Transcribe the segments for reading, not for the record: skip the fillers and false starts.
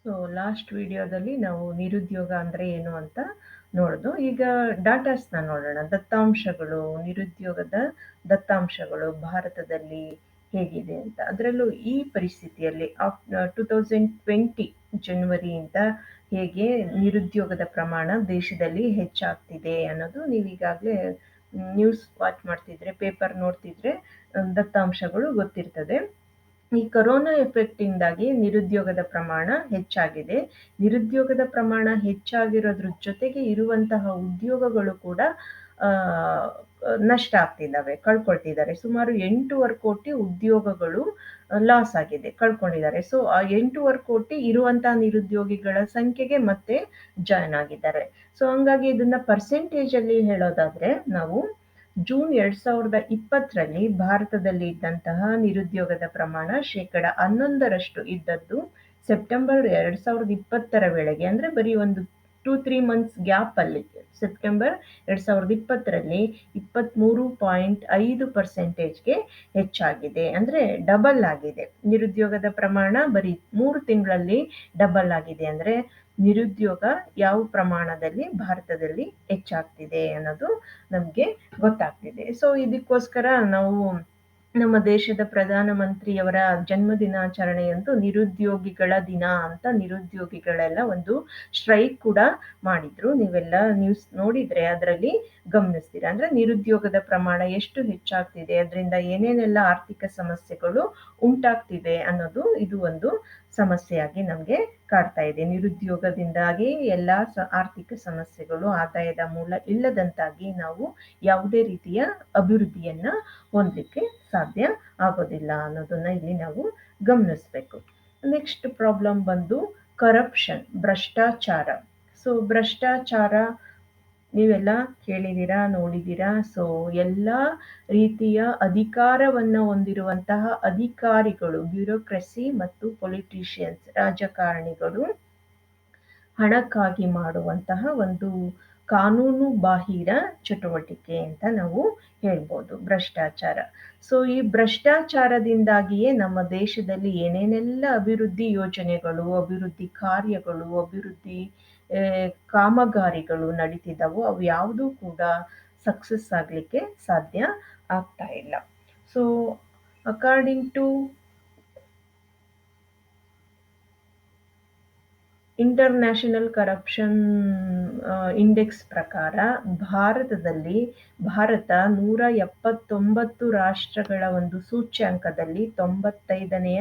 So last ವಿಡಿಯೋದಲ್ಲಿ ನಾವು ನಿರುದ್ಯೋಗ ಅಂದರೆ ಏನು ಅಂತ ನೋಡೋದು. ಈಗ ಡಾಟಾಸ್ನ ನೋಡೋಣ. ದತ್ತಾಂಶಗಳು, ನಿರುದ್ಯೋಗದ ದತ್ತಾಂಶಗಳು ಭಾರತದಲ್ಲಿ ಹೇಗಿದೆ ಅಂತ. ಅದರಲ್ಲೂ ಈ ಪರಿಸ್ಥಿತಿಯಲ್ಲಿ 2020 ಜನವರಿಯಿಂದ ಹೇಗೆ ನಿರುದ್ಯೋಗದ ಪ್ರಮಾಣ ದೇಶದಲ್ಲಿ ಹೆಚ್ಚಾಗ್ತಿದೆ ಅನ್ನೋದು ನೀವೀಗಾಗಲೇ ನ್ಯೂಸ್ ವಾಚ್ ಮಾಡ್ತಿದ್ರೆ, ಪೇಪರ್ ನೋಡ್ತಿದ್ರೆ ದತ್ತಾಂಶಗಳು ಗೊತ್ತಿರ್ತದೆ. ಈ ಕೊರೋನಾ ಎಫೆಕ್ಟಿಂದಾಗಿ ನಿರುದ್ಯೋಗದ ಪ್ರಮಾಣ ಹೆಚ್ಚಾಗಿದೆ. ನಿರುದ್ಯೋಗದ ಪ್ರಮಾಣ ಹೆಚ್ಚಾಗಿರೋದ್ರ ಜೊತೆಗೆ ಇರುವಂತಹ ಉದ್ಯೋಗಗಳು ಕೂಡ ಆ, ನಷ್ಟ ಆಗ್ತಿದ್ದಾವೆ, ಕಳ್ಕೊಳ್ತಿದ್ದಾರೆ. ಸುಮಾರು 8.25 ಕೋಟಿ ಉದ್ಯೋಗಗಳು ಲಾಸ್ ಆಗಿದೆ, ಕಳ್ಕೊಂಡಿದ್ದಾರೆ. ಸೊ ಆ 8.25 ಕೋಟಿ ಇರುವಂತಹ ನಿರುದ್ಯೋಗಿಗಳ ಸಂಖ್ಯೆಗೆ ಮತ್ತೆ ಜಾಯ್ನ್ ಆಗಿದ್ದಾರೆ. ಸೊ ಹಂಗಾಗಿ ಇದನ್ನ ಪರ್ಸೆಂಟೇಜ್ ಅಲ್ಲಿ ಹೇಳೋದಾದ್ರೆ, ನಾವು ಜೂನ್ 2020ರಲ್ಲಿ ಭಾರತದಲ್ಲಿ ಇದ್ದಂತಹ ನಿರುದ್ಯೋಗದ ಪ್ರಮಾಣ 11% ಇದ್ದದ್ದು ಸೆಪ್ಟೆಂಬರ್ 2020ರ ವೇಳೆಗೆ, ಅಂದ್ರೆ ಬರೀ ಒಂದು 2-3 ಮಂತ್ಸ್ ಗ್ಯಾಪ್ ಅಲ್ಲಿ ಸೆಪ್ಟೆಂಬರ್ 2020ರಲ್ಲಿ 23.5%ಗೆ ಹೆಚ್ಚಾಗಿದೆ. ಅಂದ್ರೆ ಡಬಲ್ ಆಗಿದೆ. ನಿರುದ್ಯೋಗದ ಪ್ರಮಾಣ ಬರೀ 3 ತಿಂಗಳಲ್ಲಿ ಡಬಲ್ ಆಗಿದೆ. ಅಂದ್ರೆ ನಿರುದ್ಯೋಗ ಯಾವ ಪ್ರಮಾಣದಲ್ಲಿ ಭಾರತದಲ್ಲಿ ಹೆಚ್ಚಾಗ್ತಿದೆ ಅನ್ನೋದು ನಮ್ಗೆ ಗೊತ್ತಾಗ್ತಿದೆ. ಸೊ ಇದಕ್ಕೋಸ್ಕರ ನಾವು ನಮ್ಮ ದೇಶದ ಪ್ರಧಾನಮಂತ್ರಿಯವರ ಜನ್ಮದಿನಾಚರಣೆಯಂತೂ ನಿರುದ್ಯೋಗಿಗಳ ದಿನ ಅಂತ ನಿರುದ್ಯೋಗಿಗಳೆಲ್ಲ ಒಂದು ಸ್ಟ್ರೈಕ್ ಕೂಡ ಮಾಡಿದ್ರು. ನೀವೆಲ್ಲ ನ್ಯೂಸ್ ನೋಡಿದ್ರೆ ಅದರಲ್ಲಿ ಗಮನಿಸ್ತೀರಾ. ಅಂದ್ರೆ ನಿರುದ್ಯೋಗದ ಪ್ರಮಾಣ ಎಷ್ಟು ಹೆಚ್ಚಾಗ್ತಿದೆ, ಅದರಿಂದ ಏನೇನೆಲ್ಲ ಆರ್ಥಿಕ ಸಮಸ್ಯೆಗಳು ಉಂಟಾಗ್ತಿದೆ ಅನ್ನೋದು ಇದು ಒಂದು ಸಮಸ್ಯೆಯಾಗಿ ನಮ್ಗೆ ಕಾಡ್ತಾ ಇದೆ. ನಿರುದ್ಯೋಗದಿಂದಾಗಿ ಎಲ್ಲಾ ಆರ್ಥಿಕ ಸಮಸ್ಯೆಗಳು, ಆದಾಯದ ಮೂಲ ಇಲ್ಲದಂತಾಗಿ ನಾವು ಯಾವುದೇ ರೀತಿಯ ಅಭಿವೃದ್ಧಿಯನ್ನ ಹೊಂದಲಿಕ್ಕೆ ಸಾಧ್ಯ ಆಗೋದಿಲ್ಲ ಅನ್ನೋದನ್ನ ಇಲ್ಲಿ ನಾವು ಗಮನಿಸ್ಬೇಕು. ನೆಕ್ಸ್ಟ್ ಪ್ರಾಬ್ಲಮ್ ಬಂದು ಕರಪ್ಷನ್, ಭ್ರಷ್ಟಾಚಾರ. ಸೊ ಭ್ರಷ್ಟಾಚಾರ ನೀವೆಲ್ಲ ಕೇಳಿದ್ದೀರಾ, ನೋಡಿದ್ದೀರಾ. ಸೊ ಎಲ್ಲ ರೀತಿಯ ಅಧಿಕಾರವನ್ನ ಹೊಂದಿರುವಂತಹ ಅಧಿಕಾರಿಗಳು, ಬ್ಯೂರೋಕ್ರಸಿ ಮತ್ತು ಪೊಲಿಟಿಷಿಯನ್ಸ್, ರಾಜಕಾರಣಿಗಳು ಹಣಕ್ಕಾಗಿ ಮಾಡುವಂತಹ ಒಂದು ಕಾನೂನು ಬಾಹಿರ ಚಟುವಟಿಕೆ ಅಂತ ನಾವು ಹೇಳ್ಬೋದು ಭ್ರಷ್ಟಾಚಾರ. ಸೊ ಈ ಭ್ರಷ್ಟಾಚಾರದಿಂದಾಗಿಯೇ ನಮ್ಮ ದೇಶದಲ್ಲಿ ಏನೇನೆಲ್ಲ ಅಭಿವೃದ್ಧಿ ಯೋಜನೆಗಳು, ಅಭಿವೃದ್ಧಿ ಕಾರ್ಯಗಳು, ಅಭಿವೃದ್ಧಿ ಕಾಮಗಾರಿಗಳು ನಡೀತಿದ್ದಾವೋ ಅವು ಯಾವುದೂ ಕೂಡ ಸಕ್ಸಸ್ ಆಗಲಿಕ್ಕೆ ಸಾಧ್ಯ ಆಗ್ತಾ ಇಲ್ಲ. So according to international corruption index ಪ್ರಕಾರ ಭಾರತ 179 ರಾಷ್ಟ್ರಗಳ ಒಂದು ಸೂಚ್ಯಂಕದಲ್ಲಿ 95ನೇ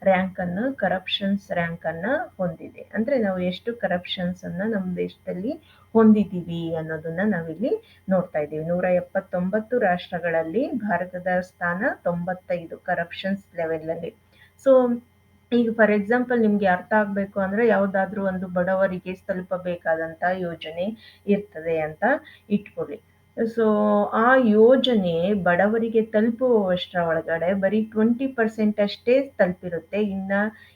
ರ್ಯಾಂಕ್ ಅನ್ನ, ಕರಪ್ಷನ್ಸ್ ರ್ಯಾಂಕ್ ಅನ್ನ ಹೊಂದಿದೆ. ಅಂದ್ರೆ ನಾವು ಎಷ್ಟು ಕರಪ್ಷನ್ಸ್ ಅನ್ನ ನಮ್ಮ ದೇಶದಲ್ಲಿ ಹೊಂದಿದ್ದೀವಿ ಅನ್ನೋದನ್ನ ನಾವಿಲ್ಲಿ ನೋಡ್ತಾ ಇದ್ದೀವಿ. 179 ರಾಷ್ಟ್ರಗಳಲ್ಲಿ ಭಾರತದ ಸ್ಥಾನ 95 ಕರಪ್ಷನ್ಸ್ ಲೆವೆಲ್ ಅಲ್ಲಿ. ಸೊ ಈಗ ಫಾರ್ ಎಕ್ಸಾಂಪಲ್ ನಿಮ್ಗೆ ಅರ್ಥ ಆಗ್ಬೇಕು ಅಂದ್ರೆ, ಯಾವ್ದಾದ್ರು ಒಂದು ಬಡವರಿಗೆ ತಲುಪಬೇಕಾದಂತ ಯೋಜನೆ ಇರ್ತದೆ ಅಂತ ಇಟ್ಕೊಳ್ಳಿ. ಸೊ ಆ ಯೋಜನೆ ಬಡವರಿಗೆ ತಲುಪುವಷ್ಟರ ಒಳಗಡೆ ಬರೀ 20% ಅಷ್ಟೇ ತಲುಪಿರುತ್ತೆ. ಇನ್ನ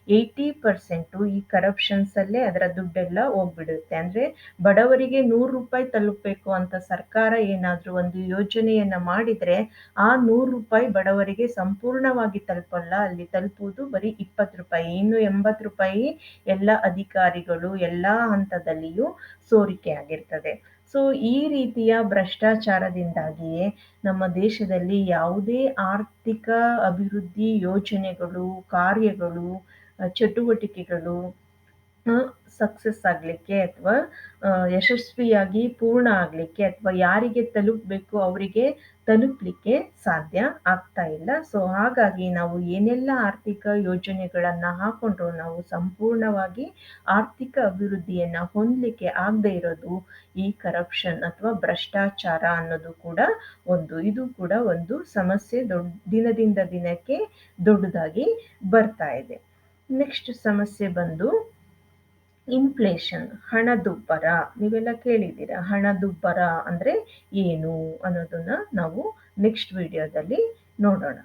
80% ಈ ಕರಪ್ಷನ್ಸ್ ಅಲ್ಲೇ ಅದರ ದುಡ್ಡೆಲ್ಲ ಹೋಗ್ಬಿಡುತ್ತೆ. ಅಂದ್ರೆ ಬಡವರಿಗೆ 100 ರೂಪಾಯಿ ತಲುಪಬೇಕು ಅಂತ ಸರ್ಕಾರ ಏನಾದ್ರೂ ಒಂದು ಯೋಜನೆಯನ್ನ ಮಾಡಿದ್ರೆ ಆ 100 ರೂಪಾಯಿ ಬಡವರಿಗೆ ಸಂಪೂರ್ಣವಾಗಿ ತಲುಪಲ್ಲ. ಅಲ್ಲಿ ತಲುಪುವುದು ಬರೀ 20 ರೂಪಾಯಿ. ಇನ್ನು 80 ರೂಪಾಯಿ ಎಲ್ಲ ಅಧಿಕಾರಿಗಳು ಎಲ್ಲಾ ಹಂತದಲ್ಲಿಯೂ ಸೋರಿಕೆ ಆಗಿರ್ತದೆ. ಸೊ ಈ ರೀತಿಯ ಭ್ರಷ್ಟಾಚಾರದಿಂದಾಗಿಯೇ ನಮ್ಮ ದೇಶದಲ್ಲಿ ಯಾವುದೇ ಆರ್ಥಿಕ ಅಭಿವೃದ್ಧಿ ಯೋಜನೆಗಳು, ಕಾರ್ಯಗಳು, ಚಟುವಟಿಕೆಗಳು ಸಕ್ಸಸ್ ಆಗ್ಲಿಕ್ಕೆ ಅಥವಾ ಯಶಸ್ವಿಯಾಗಿ ಪೂರ್ಣ ಆಗ್ಲಿಕ್ಕೆ ಅಥವಾ ಯಾರಿಗೆ ತಲುಪಬೇಕು ಅವರಿಗೆ ತಲುಪಲಿಕ್ಕೆ ಸಾಧ್ಯ ಆಗ್ತಾ ಇಲ್ಲ. ಸೊ ಹಾಗಾಗಿ ನಾವು ಏನೆಲ್ಲ ಆರ್ಥಿಕ ಯೋಜನೆಗಳನ್ನ ಹಾಕೊಂಡ್ರು ನಾವು ಸಂಪೂರ್ಣವಾಗಿ ಆರ್ಥಿಕ ಅಭಿವೃದ್ಧಿಯನ್ನ ಹೊಂದಲಿಕ್ಕೆ ಆಗದೆ ಇರೋದು ಈ ಕರಪ್ಷನ್ ಅಥವಾ ಭ್ರಷ್ಟಾಚಾರ ಅನ್ನೋದು ಕೂಡ ಇದು ಕೂಡ ಒಂದು ಸಮಸ್ಯೆ ದಿನದಿಂದ ದಿನಕ್ಕೆ ದೊಡ್ಡದಾಗಿ ಬರ್ತಾ ಇದೆ. ನೆಕ್ಸ್ಟ್ ಸಮಸ್ಯೆ ಬಂದು ಇನ್ಫ್ಲೇಷನ್, ಹಣದುಬ್ಬರ. ನೀವೆಲ್ಲ ಕೇಳಿದ್ದೀರಾ ಹಣದುಬ್ಬರ ಅಂದ್ರೆ ಏನು ಅನ್ನೋದನ್ನ ನಾವು ನೆಕ್ಸ್ಟ್ ವಿಡಿಯೋದಲ್ಲಿ ನೋಡೋಣ.